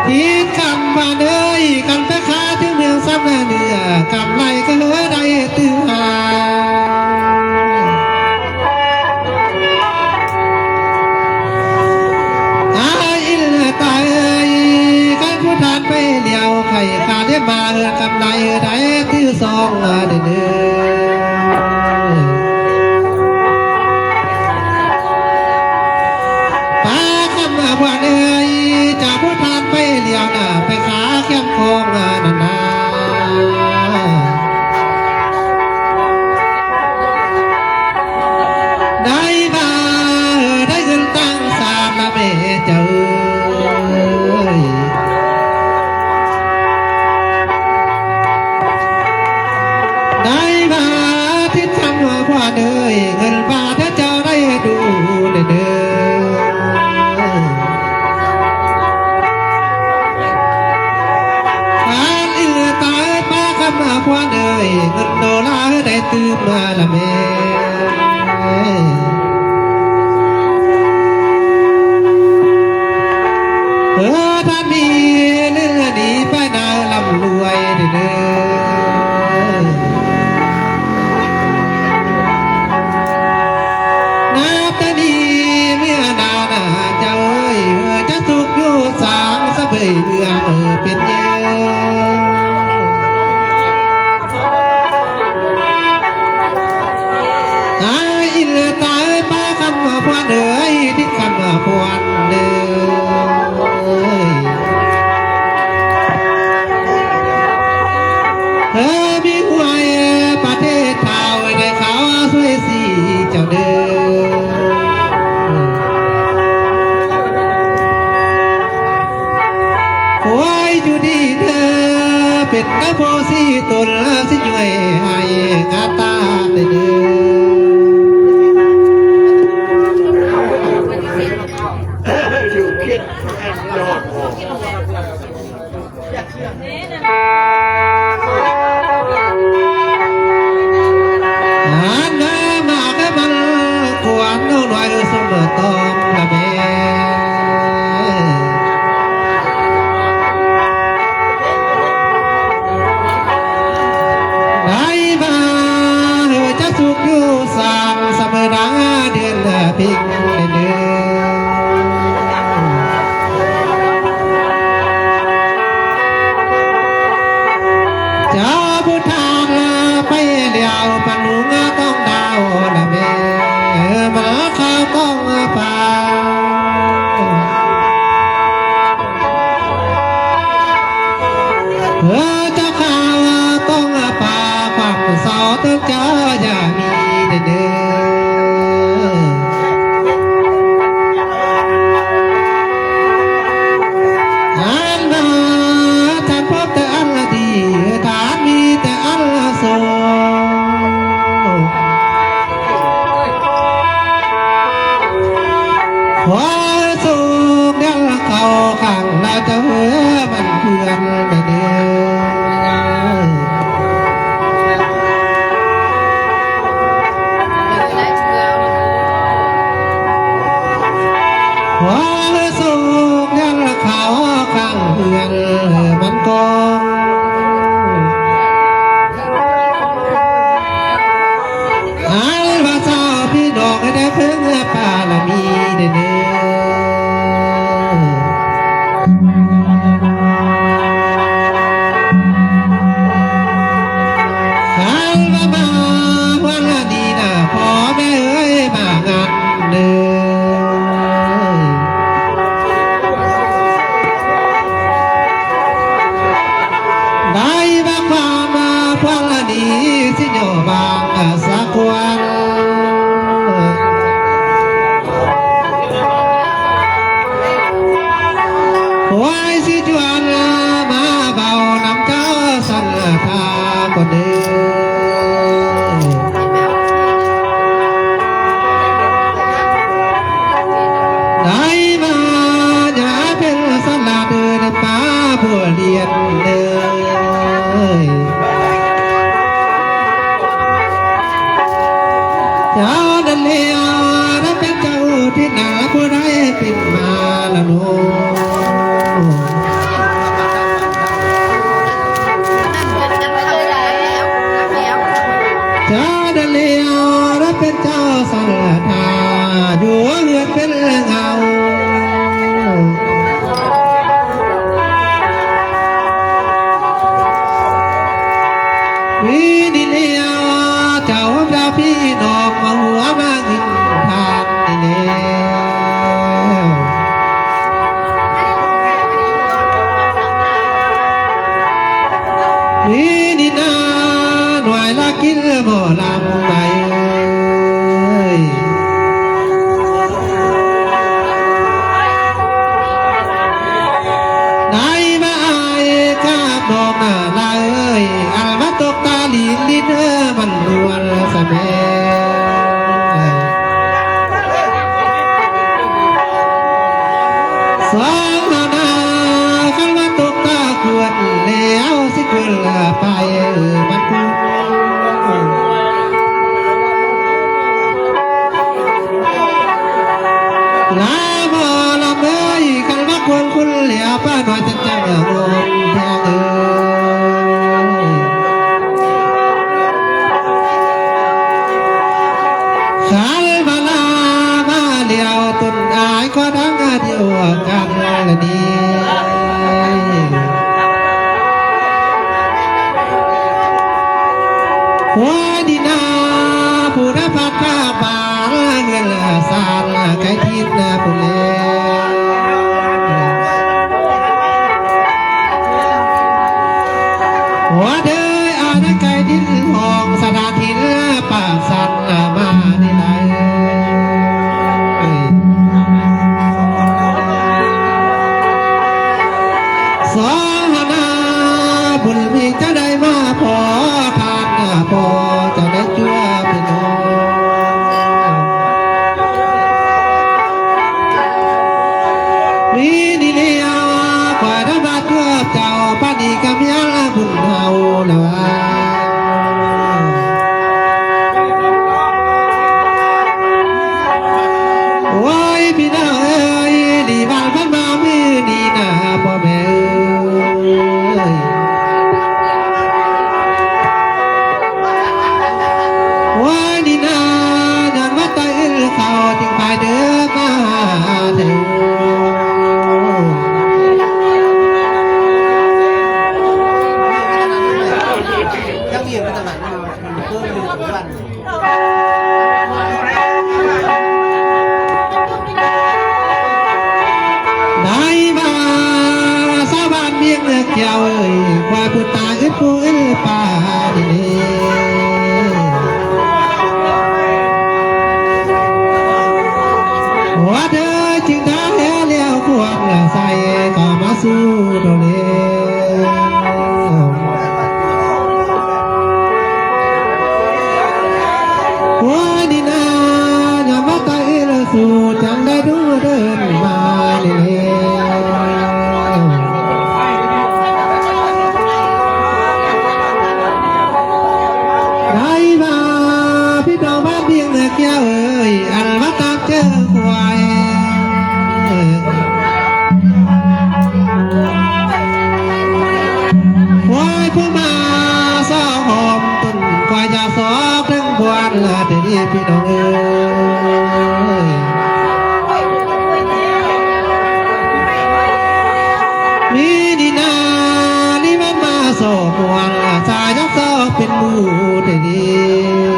ที่คำมาเด้ยกันไปค้าที่เมืองซ้ำเนื้อกำไรก็เหลือได้ตื้อหาอิลตาเอ้ยกันผู้ทานไปเดียวไข่ขาดได้มา กำไรได้ที่สอง เด้อป้าคำว่าเอ้ยจากผู้ทานไปเลี้ยวหน้าไปขาแก้มคองนานาได้มาได้เงินตั้งสามละเมเจ้าได้มาที่ทำว่าพ่อเด้อเงินบาทเจ้าได้ดูเด้อมาพวานเอ้ยเงินโดลาได้ตื่นมาละแม่ท่านมีเนื้อดีไปนาลำรวยเด้อนับแต่นี้เมื่อนานาเจ้าเอ้ยจะสุขอยู่สางสะเบยเมืองเป็นเยพวานเอ้ยที่คำว่าพวานเด้อมีหวยประเทศไทยในเขาสวยสีเจ้าเด้อหวยอยู่ดีเธอเป็นกระโปรงสีตุลสิย่วยให้กาตาเด้อพิกเด้อจะผู้ทานไปเลี้ยวปนุงต้องดาวละแม่มาข้าวต้องป่าเจ้าข้าวต้องป่าความเศร้าตึกเจ้าอย่ามีเด้อขอสุขเดี๋ยวเขาข้างเราจะเหือมันเพื่อนเด้อขอสุขเดี๋ยวเขาข้างเพื่อนมันกองอันว่าเจ้าพี่ดอกได้เพิ่งป่าละมีเด้อสักวันหวยสิจวนมาเบาน้ำเจ้าสังทาก็เด้อได้มาอย่าเป็นสลัดเดินป่าผู้เรียนเลยเจ้าเดินเลี้ยวรับเป็นเจ้าที่หนาผู้ใดปิดมาละโนเจ้าเดินเลี้ยวรับเป็นเจ้าสังทาอยู่เหือดเป็นเงาวิ พี่น้องมาหัวมากินทานนี่แล้วนี่นาหน่วยละกินหมอลำไปไหนมาอายข้าดอกหน้าลายอันมาตกตาลีนลิ้นมันรวนสะแม่สองนาข้ามาตกตาขวดแล้วสิขวดไปมันพูลาบอลำเอ้ยกันว่าควรคุณเหลียวป้าหน่อยจังจังงงแทงขาลมาลามาเหลียวตุนอายก็ทั้งเดียวกันละนี่หัวดีนาผู้รับพัดผ้าป่าเงินสารไก่ทิศผู้เล่หัวเดยอาณาไก่ดินห้องสถานทินป่าสันมาในไหนสองนาบุญมีจะได้มาพอทานพอจะได้ชั่วเป็นน้องนี่นี่เลี้ยวกว่าได้มาเพื่อเจ้าป้านีกำยัลบุญเฮาละวะโอ้ยพี่น้องเอ้ยดีบ้านพันมามือดีนะพ่อแม่เอ้ยโอ้ยดีนะย้อนว่าตายเขาจึงไปเด้อมาเถิดยังมีเป็นตลาดเพิ่มอยู่ทุกวัน ได้มาสาบานเมียงเกี่ยวว่าผู้ตายผู้ป่าดีว่าเธอจึงท้าเลี้ยวควงใส่ก็มาสู้ตัวเลี้ยวว่าดีนาอย่ามาตายละสู้จังได้ดูเดินมาเลี้ยวได้มาพี่น้องบ้านเพียงเกี่ยวอันมาตามเจอควายควายผู้มาสอหอมตุนควายจะสอบถึงควันละเดี๋ยวพี่น้องมีดีนานี่มันมาสอบหวังชายยักษ์สอบเป็นมูเดี๋ยว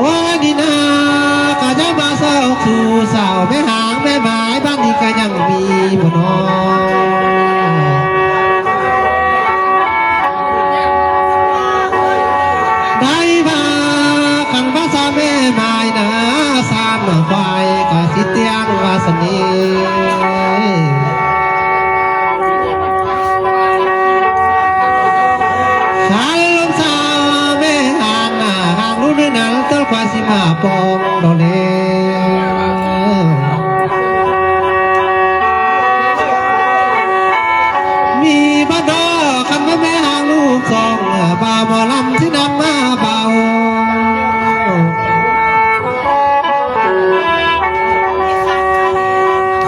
ว่าดีนาก็จะมาเศร้าสู่สาวแม่หางแม่หมายบ้านนี้ก็ยังมีบ่นอนได้มาขันภาษาแม่หมายนะสามควายก็สิเตียงวาสนีขายลมสาวแม่หางหางรู้ด้วยหนังต้นควายสิมาปองดอกเล่มีบ้านดอคำว่าแม่หางลูกสองบ่าวหมอลำที่นำมาเบา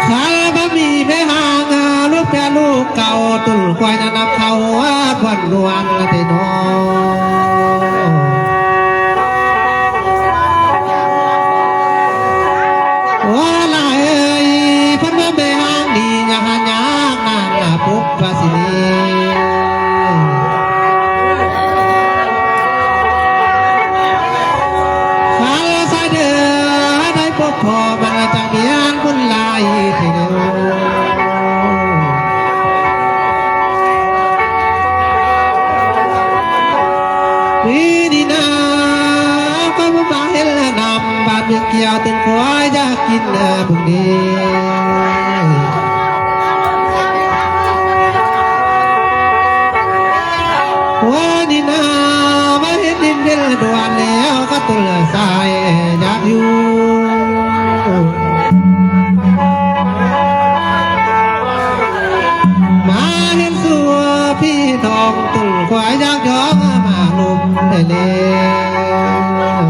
ขายบะหมี่แม่หางลูกแพรลูกเก่าตุ่นควายจะนำเขาว่าควันรวนเทนอว่าลายเอ้ยพันมาแม่หางดีอยากหายากนางปุ๊บวาสินี ที่ยวตึงควายอยากกินบุงดีวันนี้นามาเห็นดินเดลดวนแล้วก็ตุลสายอยากอยู่มาเห็นสัวพี่ทองตุลควายอยากย้อนมาลุมได้แล้ว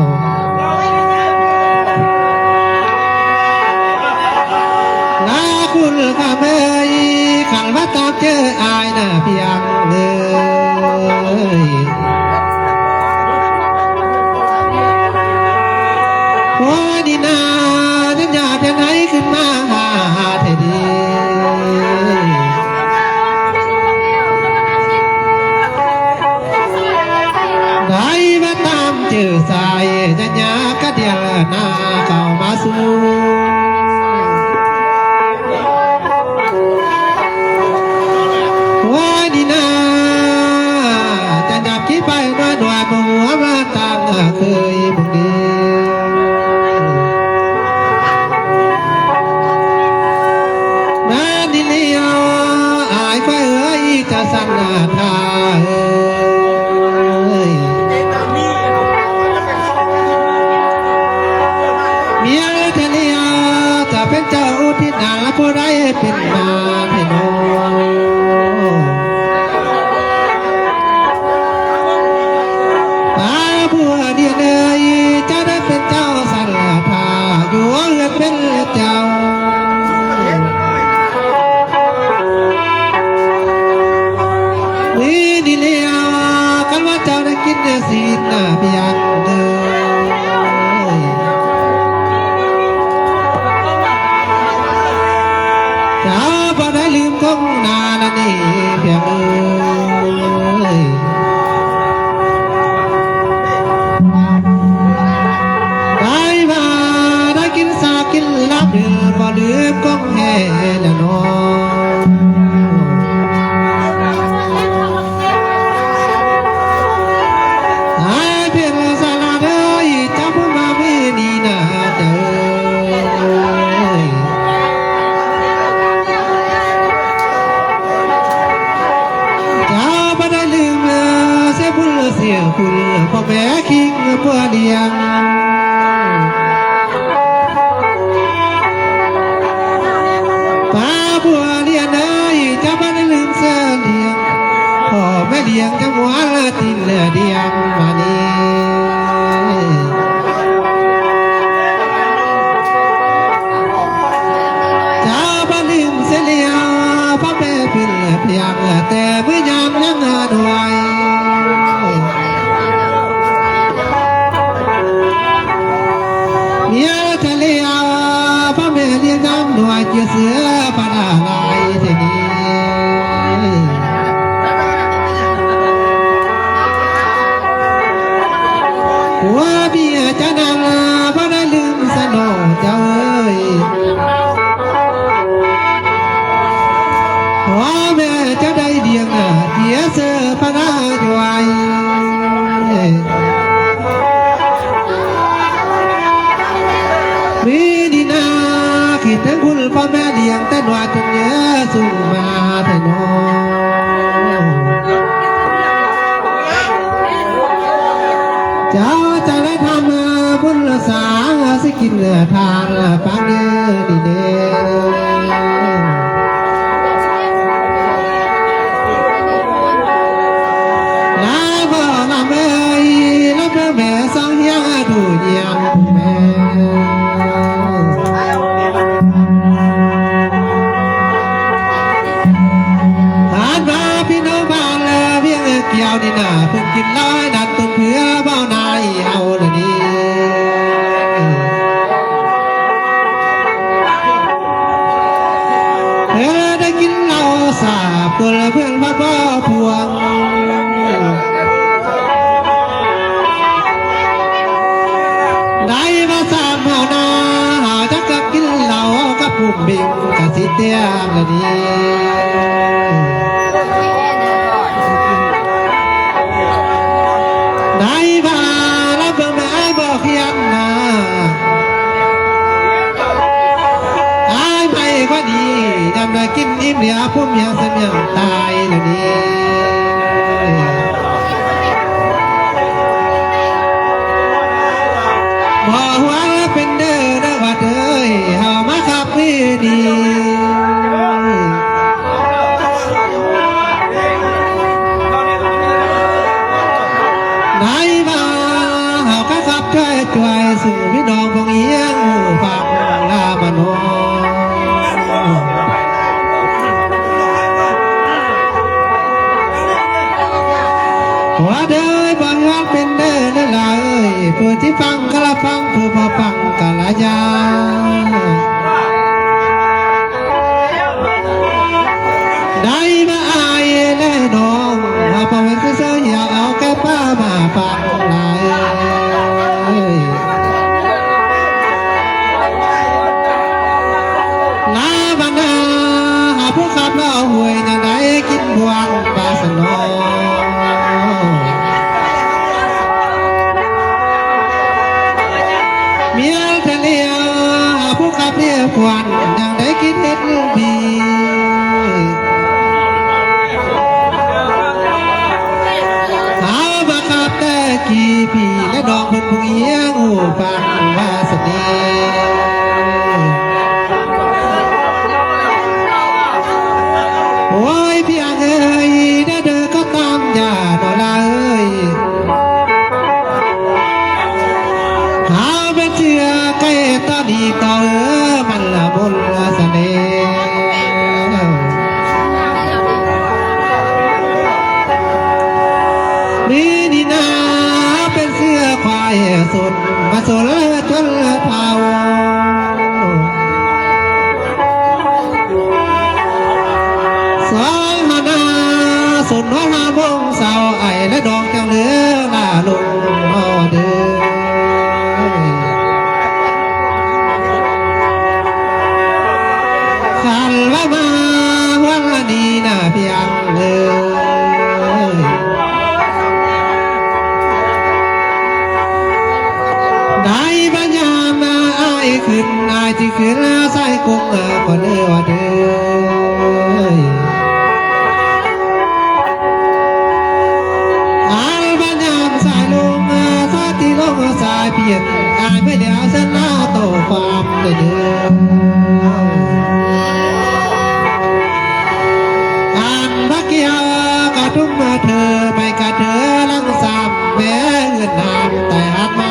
นาคุณข้าเมยขันว่าตามเจออายน่ะเพียงเลยวันนี้นาฉันอยากจะไหนขึ้นมาหาเธอดีได้มาตามเจอสายจะยากระเดียลหน้าเข้ามาสู่วันนี้นาจะดับคิดไปด้วยหน่วยหัวมาตามเคยบุกดีมาดิเลียวอายไฟเอ้ยจะสั่นทาเอ้ยเมียเธอเลียวจะเป็นเจ้าที่นาผู้ใดเป็นมาเทโนตาบัวเดียนเอ้ยจะได้เป็นเจ้าสันทาอยู่เลือดเป็นเจ้านี่ดีเลียวกันว่าเจ้าได้กินสีหน้าเพียงเดินเจ้าบ่ได้ลืมคงนาละนี่เพียงเอ้ยได้มาได้กินสากินลับเดือบ่ลืมคงแห่ละน้องหายเพียงสาลาเด้ยจับมาไม่ดีนะเจ้าเจ้าบ่ได้ลืมเสียบุญเสียคุณพ่อแม่คิงพ่อเลี้ยงป้าบัวเลี้ยงเอ้ยเจ้าบ่ได้ลืมเสียเลี้ยงพ่อแม่เลี้ยงจังหวะละตินเดียงมานี่เจ้าบ่ลืมเสียเลี้ยงพ่อแม่เพิ่นเพียงแต่เมื่อยามยังด้วยเมียเธอเลี้ยงพ่อแม่เลี้ยงน้ำด้วยเกี่ยวเสือปลาลายเท่นี้หัวเบียจะนำพ่อได้ลืมสนอเจ้าเอ้ยพ่อแม่จะได้เดียงเกี่ยวเสือปลาด้วยมีดีนาคิดถึงคุณพ่อแม่เลี้ยงแต่หน่วยจนเยอะสูงมาแต่น้องเจ้าจะได้ทำบุญสาสิกินทางฟังเด้อดีเด้ลาบ่ลาเอ้ยลาแม่สองเฮียดูเยี่ยมแม่พี่น้องบ้านเพียงเกี่ยวนี่นะเพิ่งกินร้อยดันต้นเพื่อเบ้านายเอาละนี่เธอได้กินเหล้าสาบตัวเพื่อนพ่อพ่อพวงได้มาสามเมานาหาจักกับกินเหล้ากับผู้บิงกับสิเตียมละนี่ได้มาแล้วเบิ่งแม่บอกเพียงนา ได้กินอิ่มเหลียผู้เมียเสมียงตายเลยนี่บ่หัวเป็นเด้อนะว่าเด้ยเฮามาขับนี่ดีไหนมาเฮาก็ขับช่วยสู่พี่น้องพงเอียงฝากลามาโนว่าเด้อบ่ยอมเป็นเด้อนั่นล่ะเอ้ยเพื่อที่ฟังก็ละฟังเพื่อพอฟังก็ละยาได้มาอายแน่น้องเอาพอเห็นเสื้ออยากเอาแก้ป้ามาฟังหลายลาบานาหาผู้ขับแล้วหวยนั่นได้กินบวงปลาสนอเมียทะเลผู้ขับเรียกควันยังได้คิดเห็นดีหาบังคับแต่กี่ปีและดอกเพิ่นผู้เอียงหูฟังวาสนีโอ้ยพี่อังเอ้ยเด้อก็ตามอย่าดอลาเอ้ยหาเป็นเชื่อใกล้ตอนนี้ต่อมันละบุญละเสน่ห์มีนี่นาเป็นเสื้อควายสุดมาสุดจนเผาสองหานาสุดหัวหาบงเสาไอและดอกแก้วเหลือลาลุงหอเดือขันละมาวันนี้น่าเพียงเลยได้ปัญญามาอายขึ้นอายที่ขึ้นแล้วใส่กุกก็เนื้อเดือยอายปัญญาสายลงสาที่ลงสายเพียงอายไม่เดียวฉันหน้าโตความเดือพักเกี่ยวกระทุ่มเธอไม่กระเธอลังสามแม้เงินนามแต่หันม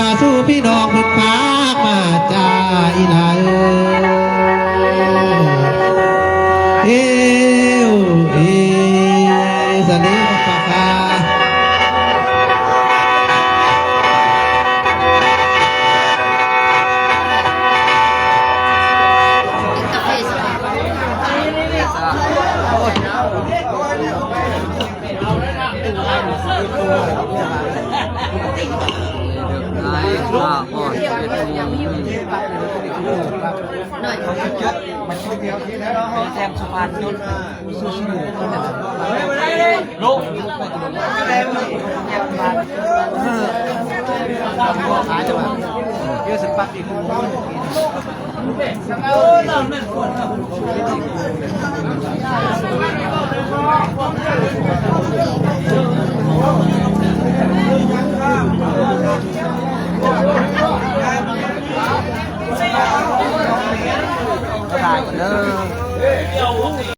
าสู้พี่น้องพึ่งพากมาจ่าอีลาเอวเอสลิมปากาแซมสะพานยนต์ลุกแซมสะพานหาจังหวะเยอะสิปักอีก